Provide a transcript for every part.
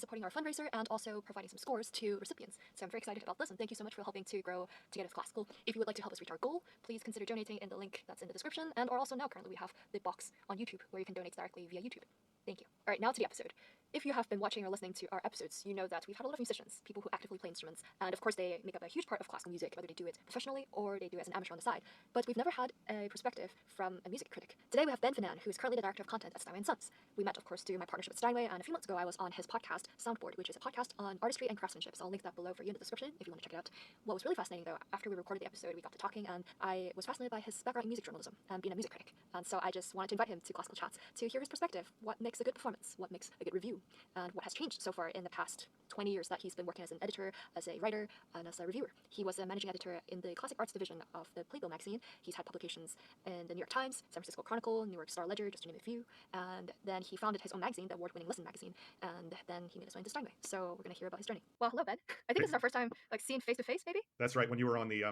supporting our fundraiser and also providing some scores to recipients. So I'm very excited about this, and thank you so much for helping to grow Together with Classical. If you would like to help us reach our goal, please consider donating in the link that's in the description, and or also now currently we have the box on YouTube where you can donate directly via YouTube. Thank you. All right, now to the episode. If you have been watching or listening to our episodes, you know that we've had a lot of musicians, people who actively play instruments, and of course they make up a huge part of classical music, whether they do it professionally or they do it as an amateur on the side. But we've never had a perspective from a music critic. Today we have Ben Finan, who is currently the director of content at Steinway & Sons. We met, of course, through my partnership with Steinway, and a few months ago I was on his podcast, Soundboard, which is a podcast on artistry and craftsmanship. So I'll link that below for you in the description if you want to check it out. What was really fascinating, though, after we recorded the episode, we got to talking, and I was fascinated by his background in music journalism and being a music critic. And so I just wanted to invite him to Classical Chats to hear his perspective. What makes a good performance? What makes a good review? And what has changed so far in the past 20 years that he's been working as an editor, as a writer, and as a reviewer. He was a managing editor in the classic arts division of the Playbill magazine. He's had publications in the New York Times, San Francisco Chronicle, New York Star Ledger, just to name a few. And then he founded his own magazine, the award-winning Listen magazine, and then he made his way into Steinway. So we're going to hear about his journey. Well, hello, Ben. I think this is our first time seeing face-to-face, maybe? That's right. When you were on the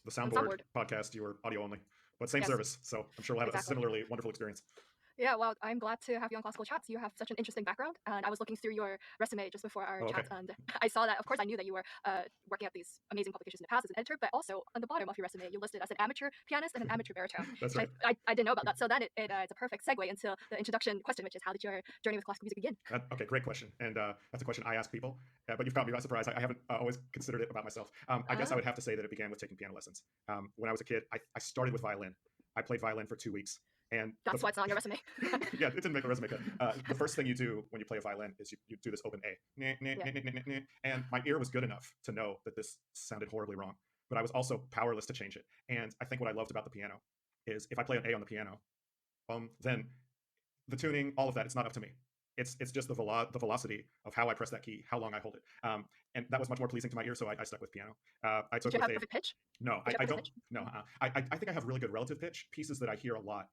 Soundboard podcast, you were audio only, but same service. So I'm sure we'll have a similarly wonderful experience. Yeah, well, I'm glad to have you on Classical Chats. You have such an interesting background, and I was looking through your resume just before our chat, and I saw that, of course, I knew that you were working at these amazing publications in the past as an editor, but also on the bottom of your resume, you listed as an amateur pianist and an amateur baritone. That's right. I didn't know about that, so then it's a perfect segue into the introduction question, which is, how did your journey with classical music begin? Okay, great question, and that's a question I ask people, but you've caught me by surprise. I haven't always considered it about myself. I guess I would have to say that it began with taking piano lessons. When I was a kid, I started with violin. I played violin for 2 weeks. And that's why it's not on your resume. Yeah, it didn't make a resume cut. The first thing you do when you play a violin is you do this open A. And my ear was good enough to know that this sounded horribly wrong, but I was also powerless to change it. And I think what I loved about the piano is if I play an A on the piano, then the tuning, all of that, it's not up to me. It's just the velocity of how I press that key, how long I hold it. And that was much more pleasing to my ear, so I stuck with piano. I took Did you have perfect pitch? No, I don't. No, I think I have really good relative pitch. Pieces that I hear a lot,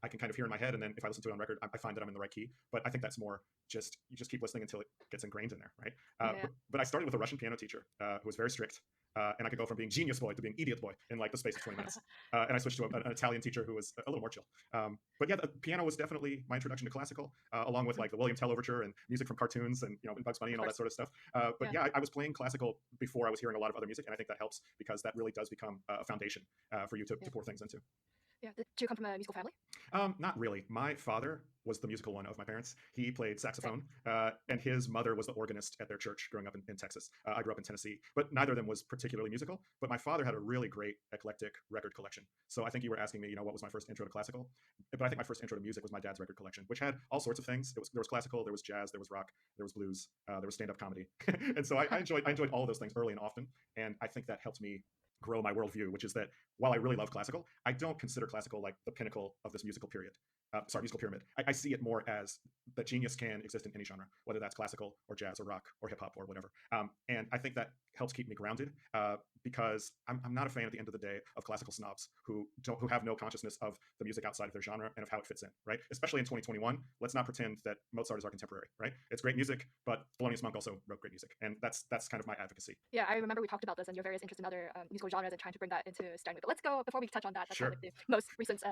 I can kind of hear in my head, and then if I listen to it on record, I find that I'm in the right key. But I think that's more just, you just keep listening until it gets ingrained in there, right? But I started with a Russian piano teacher who was very strict. And I could go from being genius boy to being idiot boy in like the space of 20 minutes. And I switched to an Italian teacher who was a little more chill. But yeah, the piano was definitely my introduction to classical, along with like the William Tell Overture and music from cartoons and, and Bugs Bunny and all that sort of stuff. But yeah, I was playing classical before I was hearing a lot of other music. And I think that helps because that really does become a foundation for you to pour things into. Yeah. Did you come from a musical family? Not really. My father was the musical one of my parents. He played saxophone, and his mother was the organist at their church growing up in Texas. I grew up in Tennessee, but neither of them was particularly musical. But my father had a really great eclectic record collection. So I think you were asking me, what was my first intro to classical? But I think my first intro to music was my dad's record collection, which had all sorts of things. There was classical, there was jazz, there was rock, there was blues, there was stand-up comedy. And so I enjoyed all of those things early and often. And I think that helped me grow my worldview, which is that while I really love classical, I don't consider classical like the pinnacle of this musical period. Musical pyramid. I see it more as that genius can exist in any genre, whether that's classical or jazz or rock or hip hop or whatever. And I think that helps keep me grounded because I'm not a fan at the end of the day of classical snobs who have no consciousness of the music outside of their genre and of how it fits in, right? Especially in 2021, let's not pretend that Mozart is our contemporary, right? It's great music, but Thelonious Monk also wrote great music, and that's kind of my advocacy. Yeah, I remember we talked about this and your various interests in other musical genres and trying to bring that into Steinway. But let's go, before we touch on that, that's sure. kind of the most recent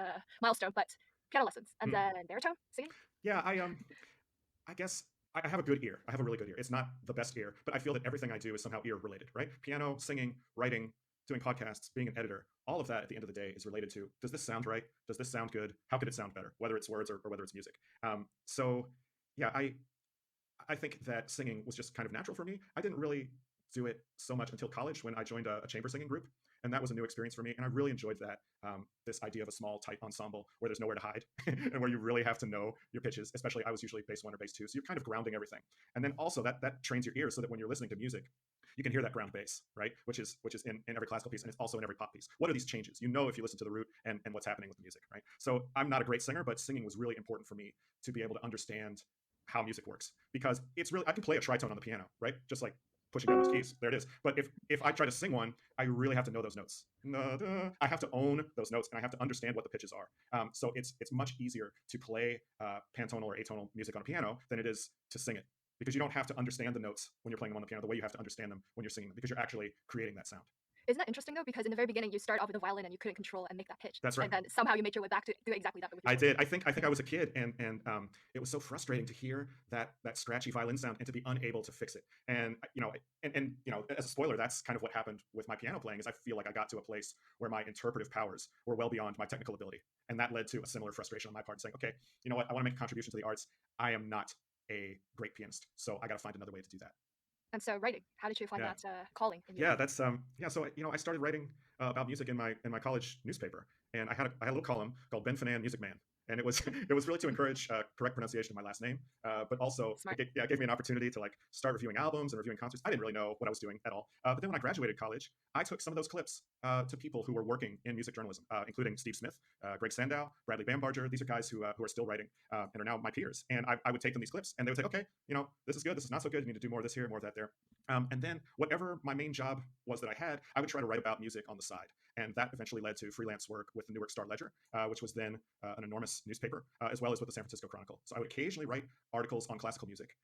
milestone, but piano lessons and then baritone singing. Yeah, I guess I have a good ear. I have a really good ear. It's not the best ear, but I feel that everything I do is somehow ear related, right? Piano, singing, writing, doing podcasts, being an editor, all of that at the end of the day is related to, does this sound right? Does this sound good? How could it sound better? Whether it's words or whether it's music. So yeah, I think that singing was just kind of natural for me. I didn't really do it so much until college when I joined a chamber singing group. And that was a new experience for me. And I really enjoyed that, this idea of a small, tight ensemble where there's nowhere to hide and where you really have to know your pitches, especially I was usually bass 1 or bass 2. So you're kind of grounding everything. And then also that trains your ears so that when you're listening to music, you can hear that ground bass, right? Which is in every classical piece, and it's also in every pop piece. What are these changes? If you listen to the root and what's happening with the music, right? So I'm not a great singer, but singing was really important for me to be able to understand how music works, because it's really, I can play a tritone on the piano, right? Just like pushing down those keys, there it is. But if I try to sing one, I really have to know those notes. I have to own those notes, and I have to understand what the pitches are. So it's much easier to play pantonal or atonal music on a piano than it is to sing it, because you don't have to understand the notes when you're playing them on the piano the way you have to understand them when you're singing them, because you're actually creating that sound. Isn't that interesting though? Because in the very beginning, you start off with a violin and you couldn't control and make that pitch. That's right. And then somehow you made your way back to do exactly that with your I voice. did. I think I was a kid, and it was so frustrating to hear that scratchy violin sound and to be unable to fix it. And as a spoiler, that's kind of what happened with my piano playing. Is I feel like I got to a place where my interpretive powers were well beyond my technical ability, and that led to a similar frustration on my part, saying, okay, you know what, I want to make a contribution to the arts. I am not a great pianist, so I got to find another way to do that. And so writing, how did you find Yeah. that calling in you? Yeah, that's yeah. So I started writing about music in my college newspaper, and I had a little column called Ben Fanan Music Man, and it was it was really to encourage correct pronunciation of my last name, but also Smart. it gave me an opportunity to like start reviewing albums and reviewing concerts. I didn't really know what I was doing at all, but then when I graduated college, I took some of those clips to people who were working in music journalism, including Steve Smith, Greg Sandow, Bradley Bambarger. These are guys who are still writing and are now my peers. And I would take them these clips, and they would say, okay, this is good, this is not so good. You need to do more of this here, more of that there. And then whatever my main job was that I had, I would try to write about music on the side. And that eventually led to freelance work with the Newark Star-Ledger, which was then an enormous newspaper, as well as with the San Francisco Chronicle. So I would occasionally write articles on classical music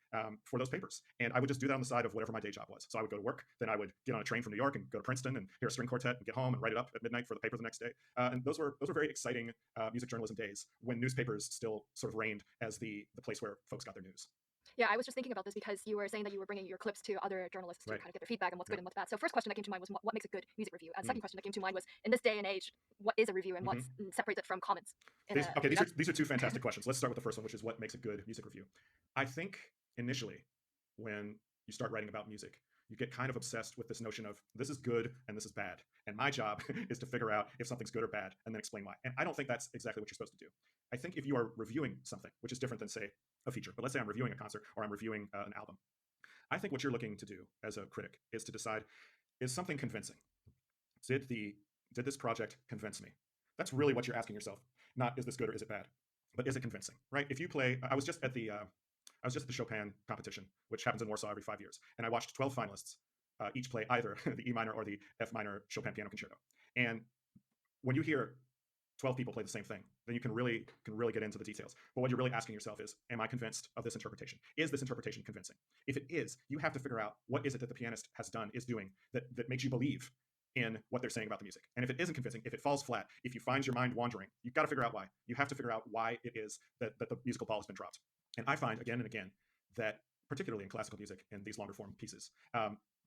for those papers. And I would just do that on the side of whatever my day job was. So I would go to work, then I would get on a train from New York and go to Princeton and hear a string quartet and get home and write it up at midnight for the paper the next day. And those were very exciting music journalism days when newspapers still sort of reigned as the place where folks got their news. Yeah, I was just thinking about this because you were saying that you were bringing your clips to other journalists to Right. kind of get their feedback on what's Yeah. good and what's bad. So first question that came to mind was what makes a good music review? And Mm. second question that came to mind was, in this day and age, what is a review and what separates it from comments? These are two fantastic questions. Let's start with the first one, which is what makes a good music review. I think initially, when you start writing about music, you get kind of obsessed with this notion of this is good and this is bad. And my job is to figure out if something's good or bad and then explain why. And I don't think that's exactly what you're supposed to do. I think if you are reviewing something, which is different than, say, a feature, but let's say I'm reviewing a concert or I'm reviewing an album, I think what you're looking to do as a critic is to decide, is something convincing? Did this project convince me? That's really what you're asking yourself. Not is this good or is it bad, but is it convincing, right? If you play, I was just at the Chopin competition, which happens in Warsaw every 5 years, and I watched 12 finalists each play either the E minor or the F minor Chopin piano concerto. And when you hear 12 people play the same thing, then you can really get into the details. But what you're really asking yourself is, am I convinced of this interpretation? Is this interpretation convincing? If it is, you have to figure out what is it that the pianist has done, is doing, that makes you believe in what they're saying about the music. And if it isn't convincing, if it falls flat, if you find your mind wandering, you've got to figure out why. You have to figure out why it is that the musical ball has been dropped. And I find again and again that, particularly in classical music and these longer form pieces,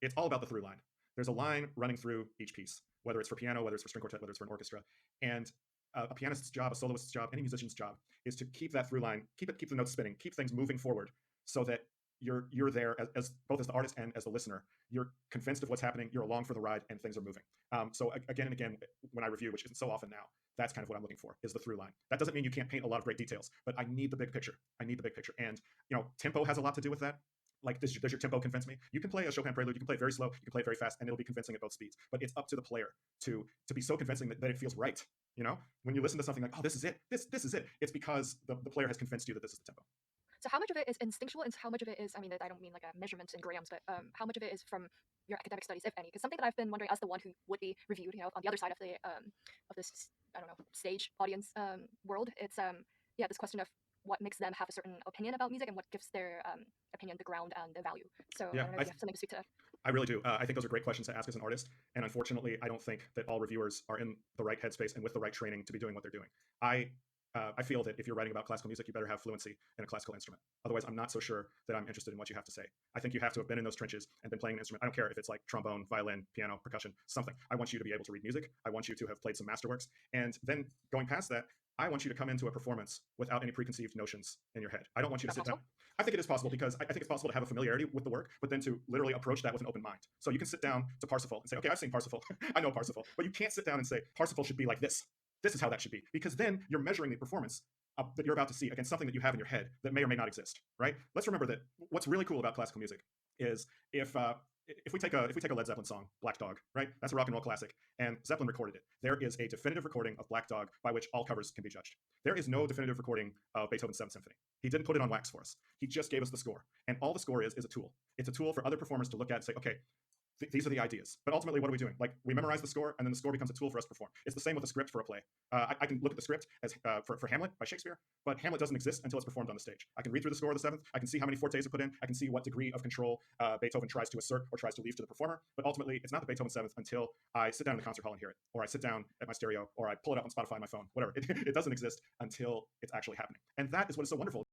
it's all about the through line. There's a line running through each piece, whether it's for piano, whether it's for string quartet, whether it's for an orchestra. And a pianist's job, a soloist's job, any musician's job is to keep that through line, keep the notes spinning, keep things moving forward, so that you're there as both as the artist and as the listener. You're convinced of what's happening, you're along for the ride, and things are moving. So again and again, when I review, which isn't so often now, that's kind of what I'm looking for, is the through line. That doesn't mean you can't paint a lot of great details, but I need the big picture. And tempo has a lot to do with that. Like, does your tempo convince me? You can play a Chopin prelude, you can play it very slow, you can play it very fast, and it'll be convincing at both speeds. But it's up to the player to be so convincing that it feels right. When you listen to something like, oh, this is it, this is it, it's because the player has convinced you that this is the tempo. So how much of it is instinctual and how much of it is, I mean, I don't mean like a measurement in grams, but how much of it is from your academic studies, if any? Because something that I've been wondering as the one who would be reviewed, on the other side of this, I don't know, stage audience world, it's this question of what makes them have a certain opinion about music and what gives their opinion the ground and the value. So Yeah, I don't know if you have something to speak to that. I really do. I think those are great questions to ask as an artist. And unfortunately, I don't think that all reviewers are in the right headspace and with the right training to be doing what they're doing. I feel that if you're writing about classical music, you better have fluency in a classical instrument. Otherwise, I'm not so sure that I'm interested in what you have to say. I think you have to have been in those trenches and been playing an instrument. I don't care if it's like trombone, violin, piano, percussion, something. I want you to be able to read music. I want you to have played some masterworks. And then going past that, I want you to come into a performance without any preconceived notions in your head. I don't want you to sit down. I think it is possible, because I think it's possible to have a familiarity with the work, but then to literally approach that with an open mind. So you can sit down to Parsifal and say, okay, I've seen Parsifal. I know Parsifal. But you can't sit down and say, Parsifal should be like this. This is how that should be. Because then you're measuring the performance that you're about to see against something that you have in your head that may or may not exist, right? Let's remember that what's really cool about classical music is if we take a Led Zeppelin song, Black Dog, right? That's a rock and roll classic, and Zeppelin recorded it. There is a definitive recording of Black Dog by which all covers can be judged. There is no definitive recording of Beethoven's Seventh Symphony. He didn't put it on wax for us. He just gave us the score, and all the score is a tool. It's a tool for other performers to look at and say, okay, These are the ideas. But ultimately, what are we doing? Like, we memorize the score, and then the score becomes a tool for us to perform. It's the same with a script for a play. I can look at the script as for Hamlet by Shakespeare, but Hamlet doesn't exist until it's performed on the stage. I can read through the score of the seventh. I can see how many fortes are put in. I can see what degree of control Beethoven tries to assert or tries to leave to the performer. But ultimately, it's not the Beethoven seventh until I sit down in the concert hall and hear it, or I sit down at my stereo, or I pull it up on Spotify on my phone, whatever. It doesn't exist until it's actually happening. And that is what is so wonderful.